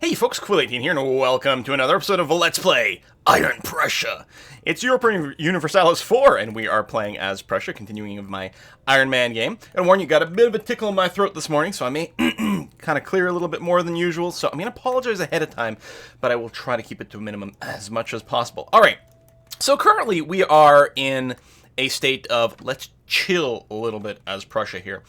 Hey folks, Quill18 here, and welcome to another episode of Let's Play Iron Prussia. It's Europa Universalis 4, and we are playing as Prussia, continuing of my Ironman game. And warn you, got a bit of a tickle in my throat this morning, so I may kind of clear a little bit more than usual. So I'm going to apologize ahead of time, but I will try to keep it to a minimum as much as possible. All right, so currently we are in a state of let's chill a little bit as Prussia here.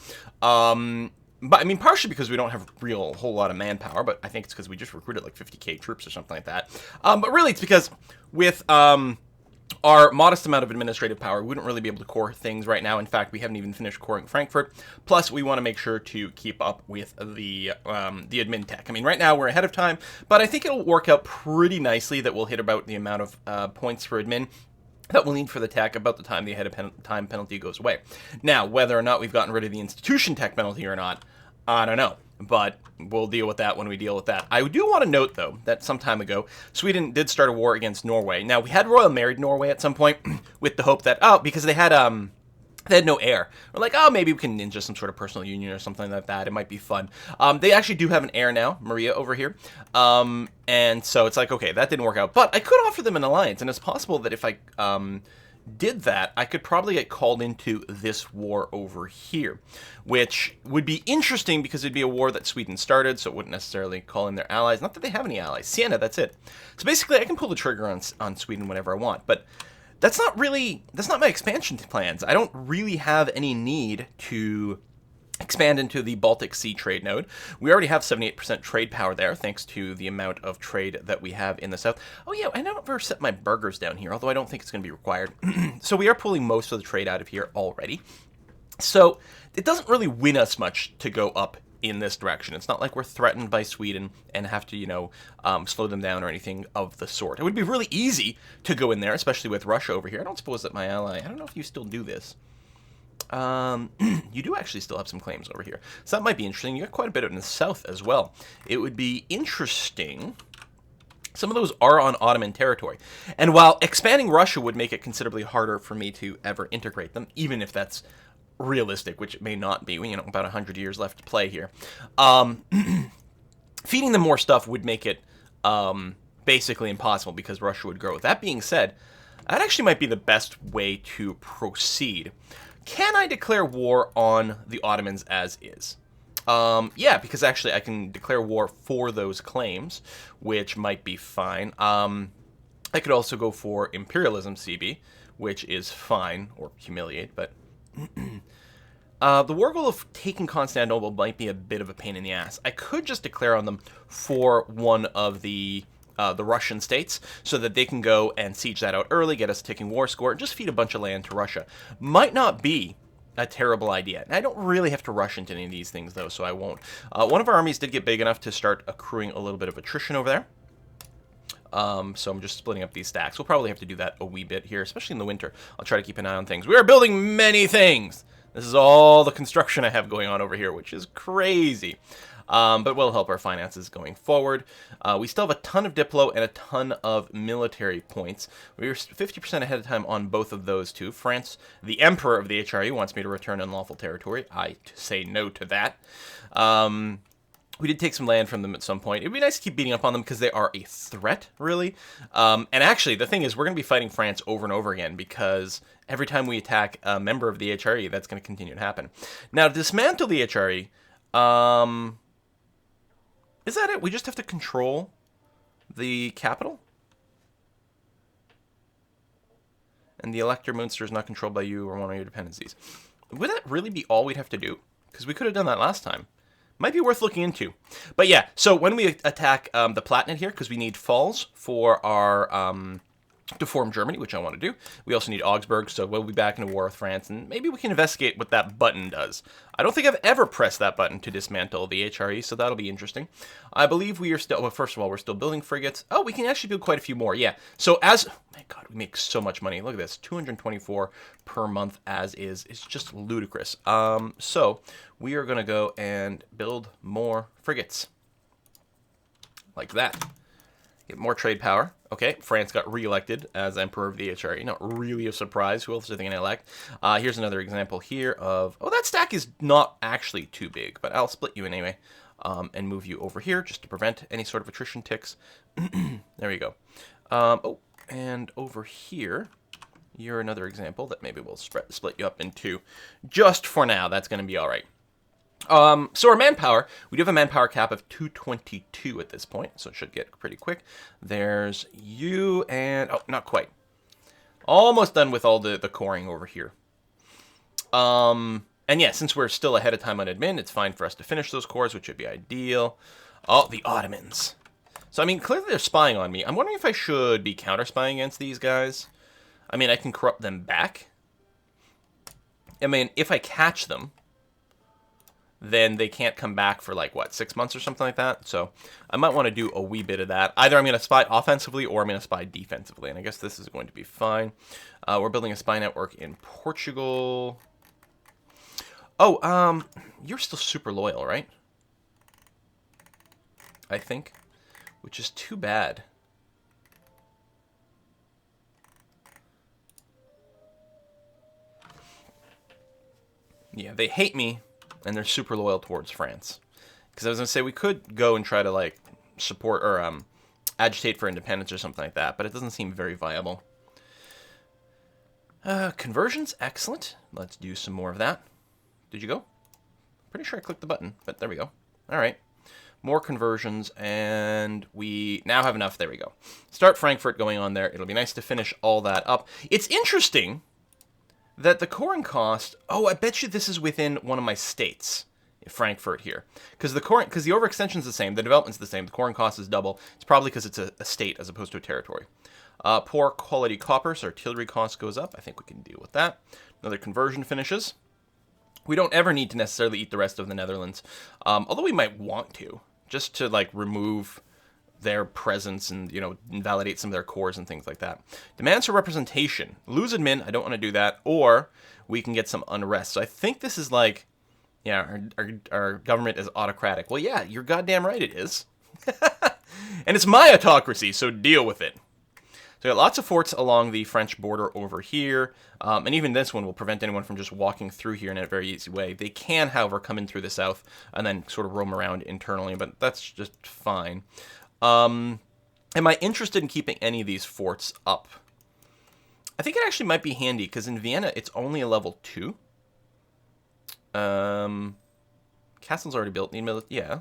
But I mean, partially because we don't have a whole lot of manpower, but I think it's because we just recruited like 50k troops or something like that. But really, it's because with our modest amount of administrative power, we wouldn't really be able to core things right now. In fact, we haven't even finished coring Frankfurt. Plus, we want to make sure to keep up with the admin tech. I mean, right now we're ahead of time, but I think it'll work out pretty nicely that we'll hit about the amount of points for admin that we'll need for the tech about the time the ahead of time penalty goes away. Now, whether or not we've gotten rid of the institution tech penalty or not, I don't know, but we'll deal with that when we deal with that. I do want to note, though, that some time ago, Sweden did start a war against Norway. Now, we had royal married Norway at some point with the hope that, because they had no heir. We're like, maybe we can ninja some sort of personal union or something like that. It might be fun. They actually do have an heir now, Maria over here. And so it's like, okay, that didn't work out. But I could offer them an alliance, and it's possible that if I did that, I could probably get called into this war over here, which would be interesting because it'd be a war that Sweden started, so it wouldn't necessarily call in their allies. Not that they have any allies. Siena, that's it. So basically, I can pull the trigger on Sweden whenever I want, but that's not my expansion plans. I don't really have any need to expand into the Baltic Sea trade node. We already have 78% trade power there, thanks to the amount of trade that we have in the south. Oh yeah, I never set my burgers down here, although I don't think it's going to be required. So we are pulling most of the trade out of here already. So it doesn't really win us much to go up in this direction. It's not like we're threatened by Sweden and have to, slow them down or anything of the sort. It would be really easy to go in there, especially with Russia over here. I don't suppose that my ally, I don't know if you still do this. You do actually still have some claims over here. So that might be interesting. You got quite a bit in the south as well. It would be interesting. Some of those are on Ottoman territory. And while expanding Russia would make it considerably harder for me to ever integrate them, even if that's realistic, which it may not be, about 100 years left to play here. Feeding them more stuff would make it basically impossible because Russia would grow. That being said, that actually might be the best way to proceed. Can I declare war on the Ottomans as is? Yeah, because actually I can declare war for those claims, which might be fine. I could also go for imperialism, CB, which is fine, or humiliate, but the war goal of taking Constantinople might be a bit of a pain in the ass. I could just declare on them for one of the Russian states, so that they can go and siege that out early, get us a ticking war score, and just feed a bunch of land to Russia. Might not be a terrible idea. And I don't really have to rush into any of these things, though, so I won't. One of our armies did get big enough to start accruing a little bit of attrition over there. So I'm just splitting up these stacks. We'll probably have to do that a wee bit here, especially in the winter. I'll try to keep an eye on things. We are building many things! This is all the construction I have going on over here, which is crazy. But will help our finances going forward. We still have a ton of Diplo and a ton of military points. We are 50% ahead of time on both of those two. France, the Emperor of the HRE, wants me to return unlawful territory. I say no to that. We did take some land from them at some point. It'd be nice to keep beating up on them because they are a threat, really. And actually, the thing is, we're going to be fighting France over and over again because every time we attack a member of the HRE, that's going to continue to happen. Now, to dismantle the HRE, is that it? We just have to control the capital? And the Elector Munster is not controlled by you or one of your dependencies. Would that really be all we'd have to do? Because we could have done that last time. Might be worth looking into. But yeah, so when we attack the Palatinate here, because we need Falls for our to form Germany, which I want to do. We also need Augsburg, so we'll be back in a war with France, and maybe we can investigate what that button does. I don't think I've ever pressed that button to dismantle the HRE, so that'll be interesting. I believe we are still, well, first of all, we're still building frigates. Oh, we can actually build quite a few more, yeah. So as, oh my god, we make so much money. Look at this, 224 per month as is. It's just ludicrous. So we are going to go and build more frigates. Like that. Get more trade power. Okay, France got re-elected as Emperor of the HRE. Not really a surprise. Who else are they going to elect? Here's another example here of... Oh, that stack is not actually too big, but I'll split you anyway. and move you over here just to prevent any sort of attrition ticks. There we go. Oh, and over here, you're another example that maybe we'll split you up into. Just for now, that's going to be all right. So our manpower, we do have a manpower cap of 222 at this point, so it should get pretty quick. There's you and, oh, not quite. Almost done with all the coring over here. And yeah, since we're still ahead of time on admin, it's fine for us to finish those cores, which would be ideal. Oh, the Ottomans. So, I mean, clearly they're spying on me. I'm wondering if I should be counter-spying against these guys. I mean, I can corrupt them back. I mean, if I catch them, then they can't come back for, like, what, 6 months or something like that? So I might want to do a wee bit of that. Either I'm going to spy offensively or I'm going to spy defensively, and I guess this is going to be fine. We're building a spy network in Portugal. Oh, you're still super loyal, right? I think, which is too bad. Yeah, they hate me, and they're super loyal towards France. Because I was going to say, we could go and try to, like, support or agitate for independence or something like that, but it doesn't seem very viable. Conversions, excellent. Let's do some more of that. Did you go? Pretty sure I clicked the button, but there we go. All right. More conversions, and we now have enough. There we go. Start Frankfurt going on there. It'll be nice to finish all that up. It's interesting that the coring cost... Oh, I bet you this is within one of my states, Frankfurt here. Because the overextension's the same, the development's the same, the coring cost is double. It's probably because it's a state as opposed to a territory. Poor quality copper, so artillery cost goes up. I think we can deal with that. Another conversion finishes. We don't ever need to necessarily eat the rest of the Netherlands, although we might want to, just to, like, remove their presence and, you know, invalidate some of their cores and things like that. Demands for representation. Lose admin, I don't want to do that, or we can get some unrest. So I think this is like, yeah, our government is autocratic. Well, yeah, you're goddamn right it is. And it's my autocracy, so deal with it. So we got lots of forts along the French border over here, and even this one will prevent anyone from just walking through here in a very easy way. They can, however, come in through the south and then sort of roam around internally, but that's just fine. Am I interested in keeping any of these forts up? I think it actually might be handy, because in Vienna, it's only a level 2. Castle's already built. Yeah.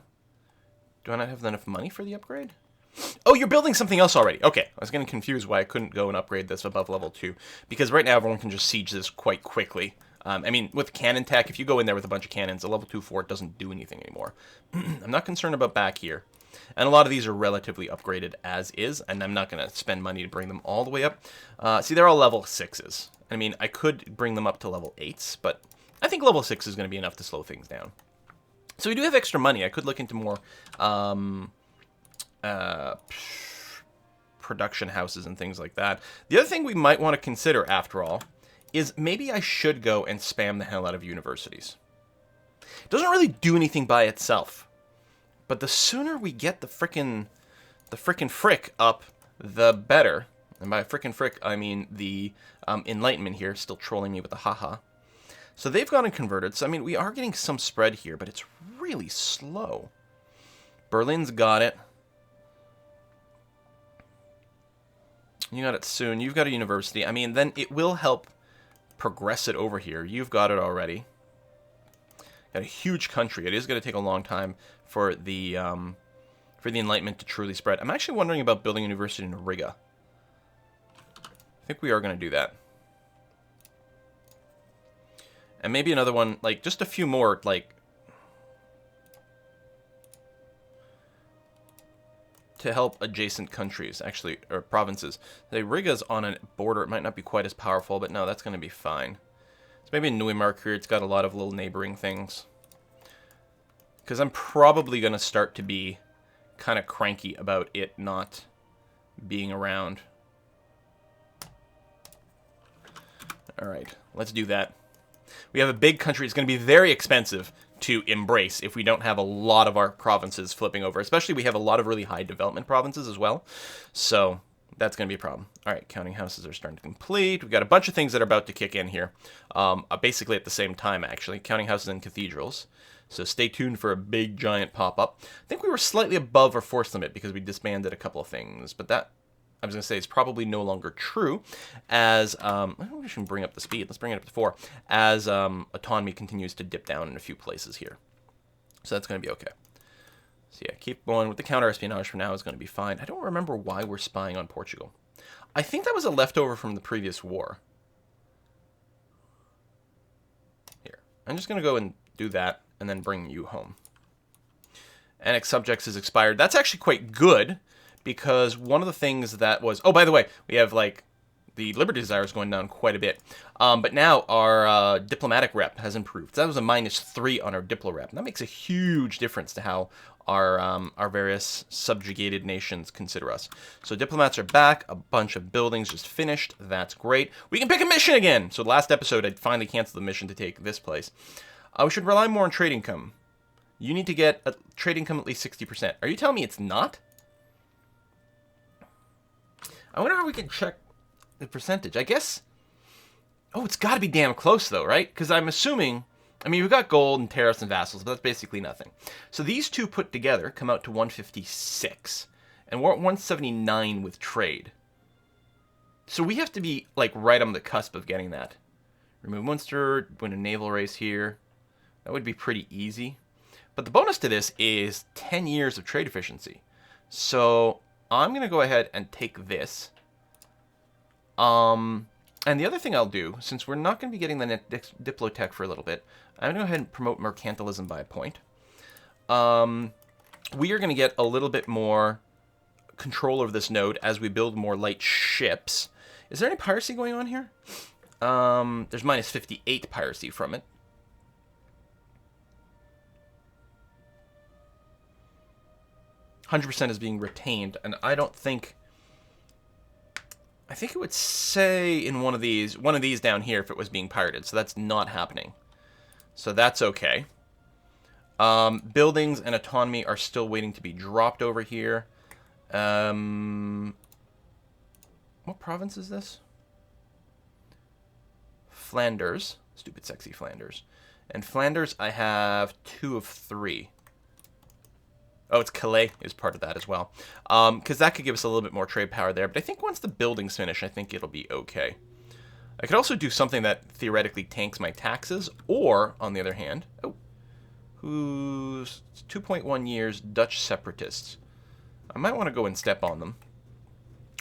Do I not have enough money for the upgrade? Oh, you're building something else already. Okay, I was getting confused why I couldn't go and upgrade this above level 2. Because right now, everyone can just siege this quite quickly. I mean, with cannon tech, if you go in there with a bunch of cannons, a level 2 fort doesn't do anything anymore. I'm not concerned about back here. And a lot of these are relatively upgraded as is, and I'm not going to spend money to bring them all the way up. See, they're all level 6s. I mean, I could bring them up to level 8s, but I think level 6 is going to be enough to slow things down. So we do have extra money. I could look into more production houses and things like that. The other thing we might want to consider, after all, is maybe I should go and spam the hell out of universities. It doesn't really do anything by itself. But the sooner we get the frickin' frick up, the better. And by frickin' frick, I mean the Enlightenment here, still trolling me with the haha. So they've gone and converted. So, I mean, we are getting some spread here, but it's really slow. Berlin's got it. You got it soon. You've got a university. I mean, then it will help progress it over here. You've got it already. Got a huge country. It is going to take a long time for the Enlightenment to truly spread. I'm actually wondering about building a university in Riga. I think we are going to do that. And maybe another one, like, just a few more, like, to help adjacent countries, actually, or provinces. The Riga's on a border. It might not be quite as powerful, but no, that's going to be fine. So maybe in Neumark here, it's got a lot of little neighboring things. Because I'm probably going to start to be kind of cranky about it not being around. Alright, let's do that. We have a big country. It's going to be very expensive to embrace if we don't have a lot of our provinces flipping over. Especially we have a lot of really high development provinces as well. So that's going to be a problem. All right, counting houses are starting to complete. We've got a bunch of things that are about to kick in here. Basically at the same time, actually. Counting houses and cathedrals. So stay tuned for a big, giant pop-up. I think we were slightly above our force limit because we disbanded a couple of things, but that, I was going to say, is probably no longer true as, I think we should bring up the speed. Let's bring it up to 4, as autonomy continues to dip down in a few places here. So that's going to be okay. So yeah, keep going with the counter-espionage for now is going to be fine. I don't remember why we're spying on Portugal. I think that was a leftover from the previous war. Here. I'm just going to go and do that and then bring you home. Annex subjects is expired. That's actually quite good because one of the things that was... Oh, by the way, we have, like, the Liberty Desire is going down quite a bit. But now our diplomatic rep has improved. So that was a -3 on our diplo rep. And that makes a huge difference to how our various subjugated nations consider us. So diplomats are back. A bunch of buildings just finished. That's great. We can pick a mission again. So the last episode, I finally canceled the mission to take this place. We should rely more on trade income. You need to get a trade income at least 60%. Are you telling me it's not? I wonder how we can check the percentage. I guess... Oh, it's got to be damn close, though, right? Because I'm assuming... I mean, we've got gold and tariffs and vassals, but that's basically nothing. So these two put together come out to 156. And we're at 179 with trade. So we have to be, like, right on the cusp of getting that. Remove Munster, win a naval race here. That would be pretty easy. But the bonus to this is 10 years of trade efficiency. So I'm going to go ahead and take this. And the other thing I'll do, since we're not going to be getting the Diplotech for a little bit, I'm going to go ahead and promote mercantilism by a point. We are going to get a little bit more control over this node as we build more light ships. Is there any piracy going on here? There's -58 piracy from it. %100% is being retained, and I don't think... I think it would say in one of these down here if it was being pirated, so that's not happening. So that's okay. Buildings and autonomy are still waiting to be dropped over here. What province is this? Flanders. Stupid sexy Flanders. And Flanders, I have 2 of 3. Oh, it's Calais is part of that as well. Because that could give us a little bit more trade power there. But I think once the buildings finish, I think it'll be okay. I could also do something that theoretically tanks my taxes. Or, on the other hand, who's 2.1 years Dutch separatists. I might want to go and step on them.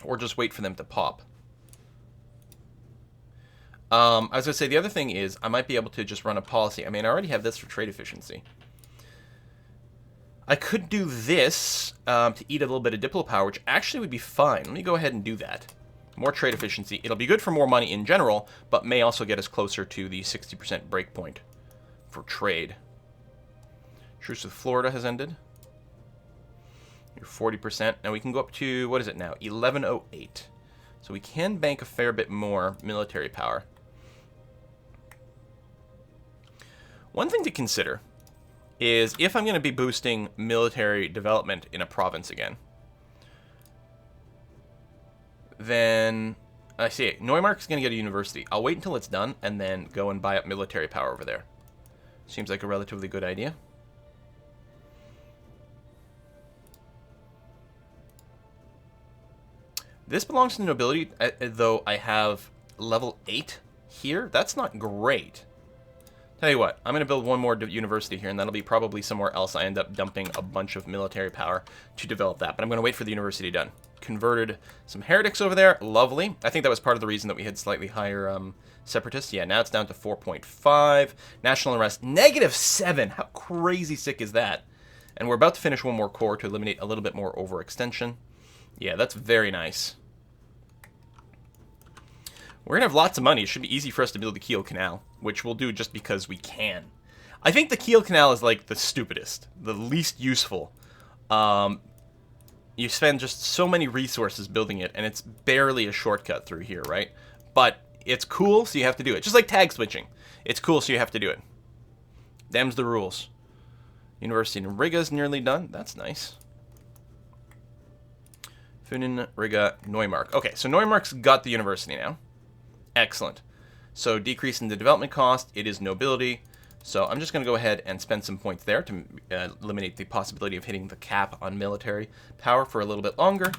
Or just wait for them to pop. I was going to say, the other thing is, I might be able to just run a policy. I mean, I already have this for trade efficiency. I could do this to eat a little bit of Diplo power, which actually would be fine. Let me go ahead and do that. More trade efficiency. It'll be good for more money in general, but may also get us closer to the 60% breakpoint for trade. Truce with Florida has ended. You're 40%. Now we can go up to, what is it now? 1108. So we can bank a fair bit more military power. One thing to consider is if I'm going to be boosting military development in a province again, then I see Neumark's going to get a university. I'll wait until it's done and then go and buy up military power over there. Seems like a relatively good idea. This belongs to the nobility, though I have level 8 here. That's not great. Tell you what, I'm going to build one more university here, and that'll be probably somewhere else I end up dumping a bunch of military power to develop that. But I'm going to wait for the university done. Converted some heretics over there. Lovely. I think that was part of the reason that we had slightly higher separatists. Yeah, now it's down to 4.5. National unrest, -7. How crazy sick is that? And we're about to finish one more core to eliminate a little bit more overextension. Yeah, that's very nice. We're going to have lots of money. It should be easy for us to build the Kiel Canal, which we'll do just because we can. I think the Kiel Canal is like the stupidest, the least useful. You spend just so many resources building it, and it's barely a shortcut through here, right? But it's cool, so you have to do it. Just like tag switching. It's cool, so you have to do it. Them's the rules. University in Riga is nearly done. That's nice. Funen, Riga, Neumark. Okay, so Neumark's got the university now. Excellent. So decrease in the development cost. It is nobility. So I'm just going to go ahead and spend some points there to eliminate the possibility of hitting the cap on military power for a little bit longer.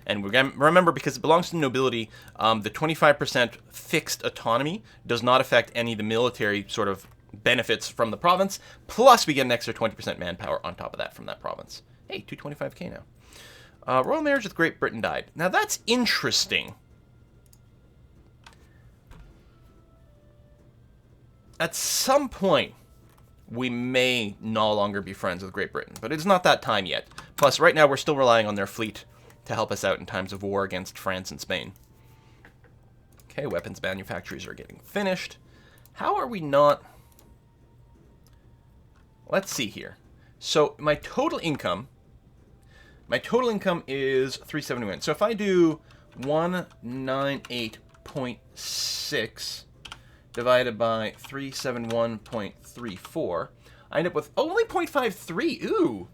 And remember, because it belongs to nobility, the 25% fixed autonomy does not affect any of the military sort of benefits from the province. Plus, we get an extra 20% manpower on top of that from that province. Hey, 225k now. Royal marriage with Great Britain died. Now, that's interesting. At some point, we may no longer be friends with Great Britain, but it's not that time yet. Plus, right now, we're still relying on their fleet to help us out in times of war against France and Spain. Okay, weapons manufacturers are getting finished. How are we not... Let's see here. So, my total income is 371. So, if I do 198.6... divided by 371.34, I end up with only 0.53. Ooh.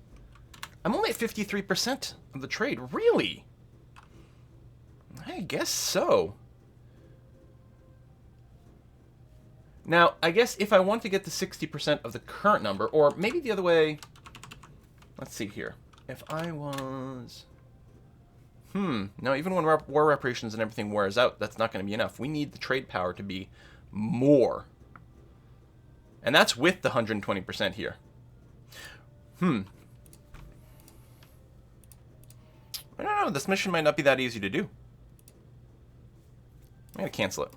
I'm only at 53% of the trade. Really? I guess so. Now, I guess if I want to get to 60% of the current number, or maybe the other way, let's see here. If I was... No, even when war reparations and everything wears out, that's not going to be enough. We need the trade power to be more. And that's with the 120% here. I don't know. This mission might not be that easy to do. I'm going to cancel it.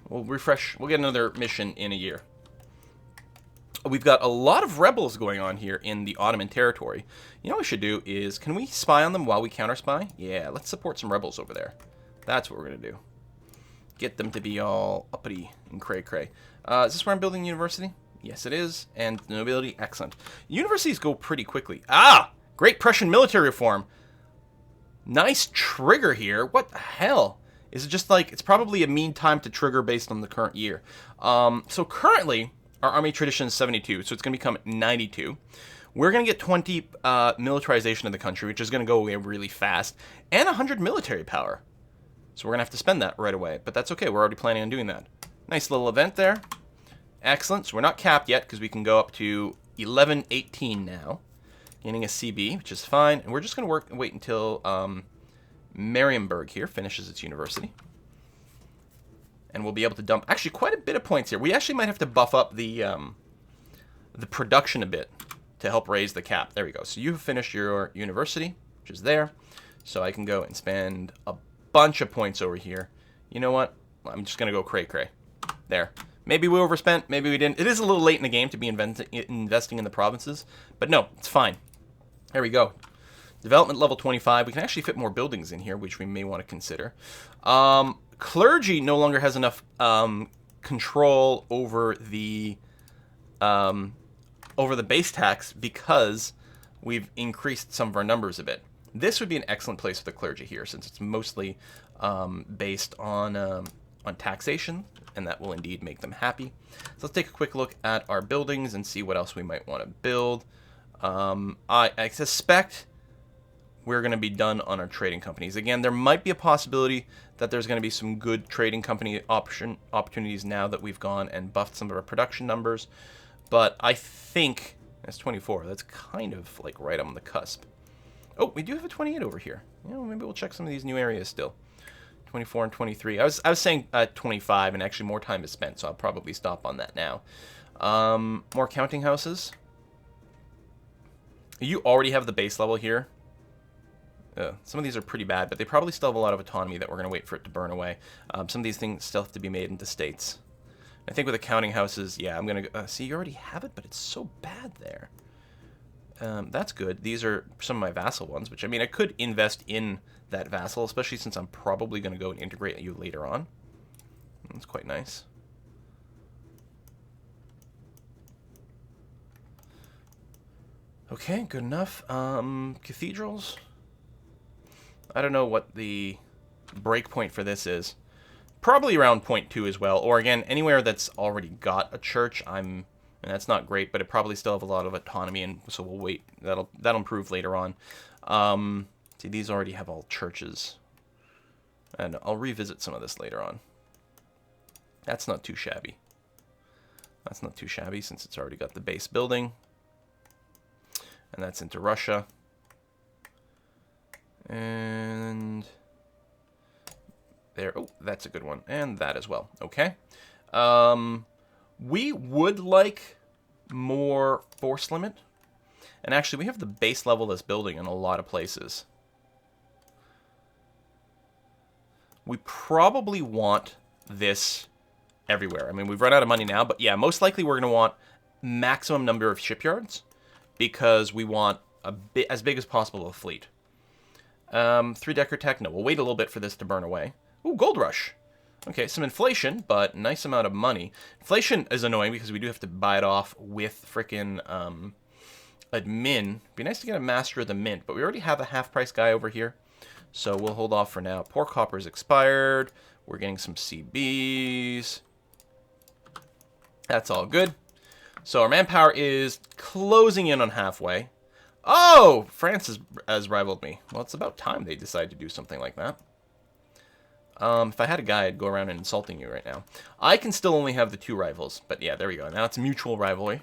We'll refresh. We'll get another mission in a year. We've got a lot of rebels going on here in the Ottoman territory. You know what we should do is, can we spy on them while we counter-spy? Yeah, let's support some rebels over there. That's what we're going to do. Get them to be all uppity and cray-cray. Is this where I'm building a university? Yes, it is. And the nobility, excellent. Universities go pretty quickly. Ah! Great Prussian military reform. Nice trigger here. What the hell? Is it just like, it's probably a mean time to trigger based on the current year. So currently, our army tradition is 72, so it's going to become 92. We're going to get 20 militarization of the country, which is going to go away really fast, and 100 military power. So we're going to have to spend that right away, but that's okay. We're already planning on doing that. Nice little event there. Excellent. So we're not capped yet because we can go up to 1118 now. Gaining a CB, which is fine. And we're just going to wait until Marienburg here finishes its university. And we'll be able to dump actually quite a bit of points here. We actually might have to buff up the production a bit to help raise the cap. There we go. So you've finished your university, which is there. So I can go and spend a bunch of points over here. You know what? I'm just going to go cray-cray. There. Maybe we overspent. Maybe we didn't. It is a little late in the game to be investing in the provinces. But no, it's fine. There we go. Development level 25. We can actually fit more buildings in here, which we may want to consider. Clergy no longer has enough control over the base tax because we've increased some of our numbers a bit. This would be an excellent place for the clergy here, since it's mostly based on taxation, and that will indeed make them happy. So let's take a quick look at our buildings and see what else we might want to build. I suspect we're going to be done on our trading companies. Again, there might be a possibility that there's going to be some good trading company opportunities now that we've gone and buffed some of our production numbers. But I think that's 24. That's kind of like right on the cusp. Oh, we do have a 28 over here. You know, maybe we'll check some of these new areas still. 24 and 23. I was saying 25, and actually more time is spent, so I'll probably stop on that now. More counting houses. You already have the base level here. Some of these are pretty bad, but they probably still have a lot of autonomy that we're going to wait for it to burn away. Some of these things still have to be made into states. I think with the counting houses, yeah, I'm going to... see, you already have it, but it's so bad there. That's good. These are some of my vassal ones, which, I mean, I could invest in that vassal, especially since I'm probably going to go and integrate you later on. That's quite nice. Okay, good enough. Cathedrals. I don't know what the breakpoint for this is. Probably around 0.2 as well. Or again, anywhere that's already got a church, and that's not great, but it probably still have a lot of autonomy, and so we'll wait. That'll improve later on. See, these already have all churches. And I'll revisit some of this later on. That's not too shabby. That's not too shabby since it's already got the base building. And that's into Russia. And there. Oh, that's a good one. And that as well. Okay. We would like more force limit. And actually, we have the base level of this building in a lot of places. We probably want this everywhere. I mean, we've run out of money now, but yeah, most likely we're going to want maximum number of shipyards because we want as big as possible a fleet. 3-decker tech, no. We'll wait a little bit for this to burn away. Ooh, gold rush. Okay, some inflation, but nice amount of money. Inflation is annoying because we do have to buy it off with frickin' admin. Be nice to get a master of the mint, but we already have a half-price guy over here, so we'll hold off for now. Poor copper's expired. We're getting some CBs. That's all good. So our manpower is closing in on halfway. Oh, France has rivaled me. Well, it's about time they decide to do something like that. If I had a guy, I'd go around and insulting you right now. I can still only have the 2 rivals, but yeah, there we go. Now it's mutual rivalry.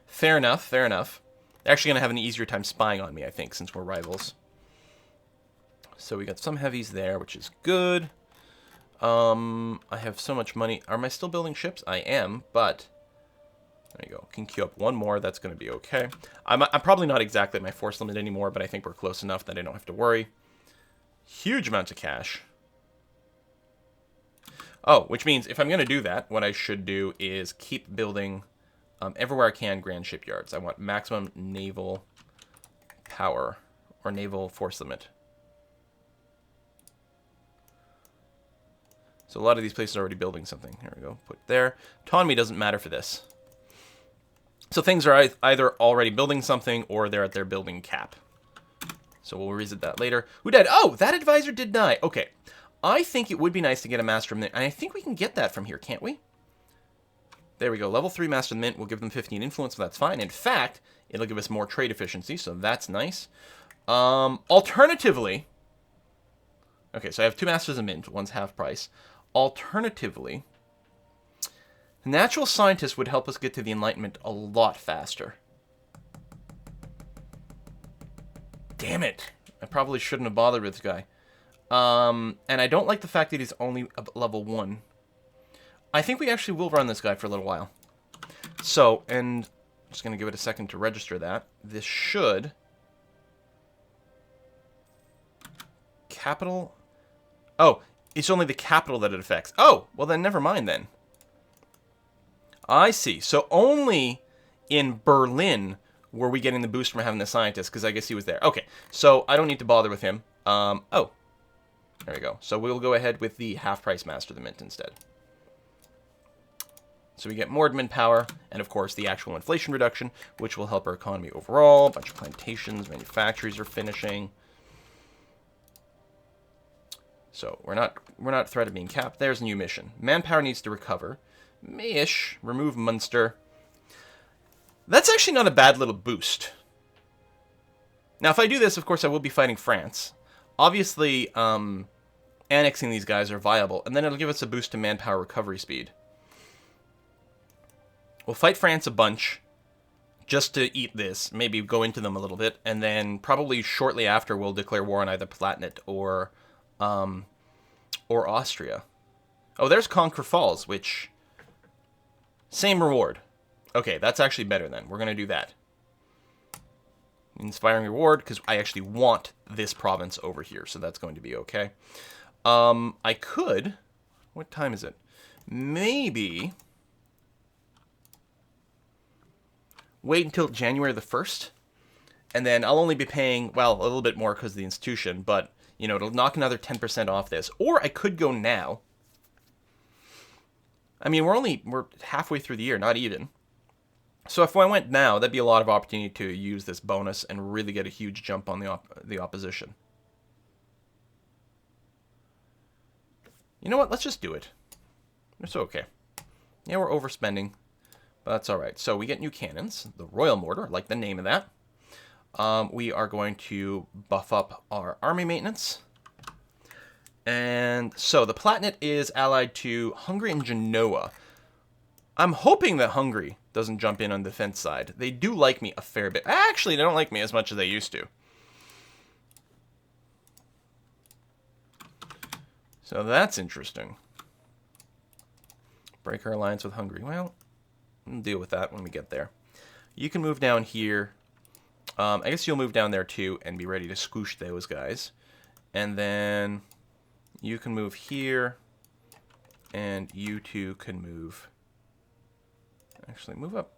Fair enough, fair enough. They're actually going to have an easier time spying on me, I think, since we're rivals. So we got some heavies there, which is good. I have so much money. Am I still building ships? I am, but there you go. Can queue up one more. That's going to be okay. I'm probably not exactly at my force limit anymore, but I think we're close enough that I don't have to worry. Huge amounts of cash. Oh, which means if I'm going to do that, what I should do is keep building everywhere I can grand shipyards. I want maximum naval power or naval force limit. So a lot of these places are already building something. Here we go. Put there. Autonomy doesn't matter for this. So things are either already building something or they're at their building cap. So we'll revisit that later. Who died? Oh, that advisor did die. Okay. I think it would be nice to get a Master of Mint. And I think we can get that from here, can't we? There we go. Level 3 Master of Mint will give them 15 influence, so that's fine. In fact, it'll give us more trade efficiency, so that's nice. Alternatively... Okay, so I have 2 Masters of Mint. One's half price. Alternatively, the Natural Scientist would help us get to the Enlightenment a lot faster. Damn it. I probably shouldn't have bothered with this guy. And I don't like the fact that he's only level 1. I think we actually will run this guy for a little while. So, and I'm just going to give it a second to register that. This should... Capital... Oh, it's only the capital that it affects. Oh, well then never mind then. I see. So only in Berlin were we getting the boost from having the scientist, because I guess he was there. Okay, so I don't need to bother with him. Oh, there we go. So we'll go ahead with the half-price Master of the Mint instead. So we get more admin power, and of course the actual inflation reduction, which will help our economy overall. A bunch of plantations, manufactories are finishing. So we're not threat of being capped. There's a new mission. Manpower needs to recover. Ish. Remove Munster. That's actually not a bad little boost. Now, if I do this, of course, I will be fighting France. Obviously, annexing these guys are viable, and then it'll give us a boost to manpower recovery speed. We'll fight France a bunch, just to eat this, maybe go into them a little bit, and then probably shortly after we'll declare war on either Palatinate or Austria. Oh, there's Conquer Falls, which... Same reward. Okay, that's actually better then. We're going to do that. Inspiring reward, because I actually want this province over here, so that's going to be okay. I could... What time is it? Maybe... Wait until January the 1st, and then I'll only be paying, well, a little bit more because of the institution, but, you know, it'll knock another 10% off this. Or I could go now. I mean, we're halfway through the year, not even. So if I went now, that'd be a lot of opportunity to use this bonus and really get a huge jump on the opposition. You know what? Let's just do it. It's okay. Yeah, we're overspending, but that's all right. So we get new cannons, the Royal Mortar, I like the name of that. We are going to buff up our army maintenance. And so the Palatinate is allied to Hungary and Genoa. I'm hoping that Hungary doesn't jump in on the defense side. They do like me a fair bit. Actually, they don't like me as much as they used to. So that's interesting. Break our alliance with Hungary. Well, we'll deal with that when we get there. You can move down here. I guess you'll move down there too and be ready to squish those guys. And then you can move here. And you two can move. Actually, move up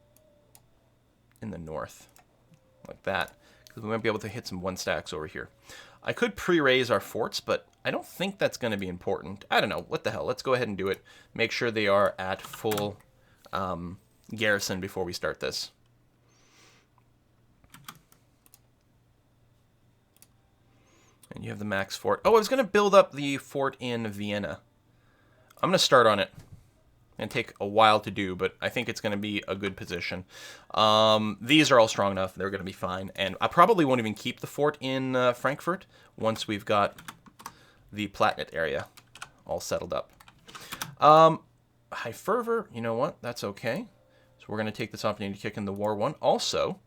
in the north. Like that. Because we might be able to hit some one stacks over here. I could pre-raise our forts, but I don't think that's going to be important. I don't know. What the hell? Let's go ahead and do it. Make sure they are at full garrison before we start this. And you have the max fort. Oh, I was going to build up the fort in Vienna. I'm going to start on it. And take a while to do, but I think it's going to be a good position. These are all strong enough. They're going to be fine. And I probably won't even keep the fort in Frankfurt once we've got the Palatinate area all settled up. High fervor, you know what? That's okay. So we're going to take this opportunity to kick in the War 1. Also,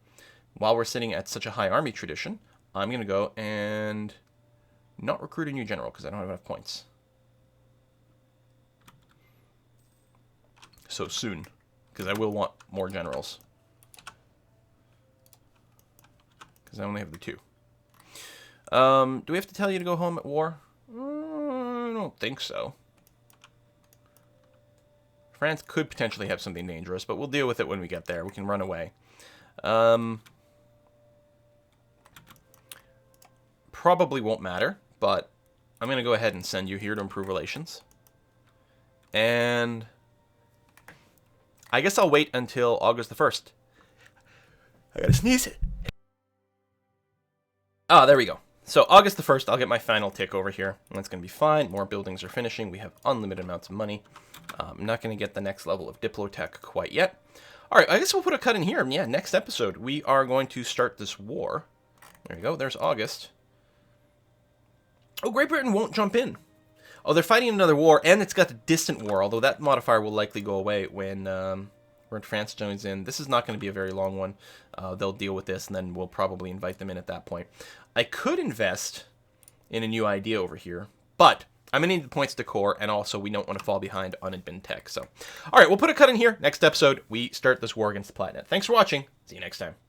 while we're sitting at such a high army tradition, I'm going to go and not recruit a new general because I don't have enough points. So soon, because I will want more generals. Because I only have the 2. Do we have to tell you to go home at war? I don't think so. France could potentially have something dangerous, but we'll deal with it when we get there. We can run away. Probably won't matter, but I'm going to go ahead and send you here to improve relations. And I guess I'll wait until August the 1st. I gotta sneeze it. Ah, there we go. So August the 1st, I'll get my final tick over here. And that's going to be fine. More buildings are finishing. We have unlimited amounts of money. I'm not going to get the next level of Diplotech quite yet. All right, I guess we'll put a cut in here. Yeah, next episode, we are going to start this war. There you go. There's August. Oh, Great Britain won't jump in. Oh, they're fighting another war, and it's got a distant war, although that modifier will likely go away when France joins in. This is not going to be a very long one. They'll deal with this, and then we'll probably invite them in at that point. I could invest in a new idea over here, but I'm going to need the points to core, and also we don't want to fall behind on admin tech. So, all right, we'll put a cut in here. Next episode, we start this war against the Palatinate. Thanks for watching. See you next time.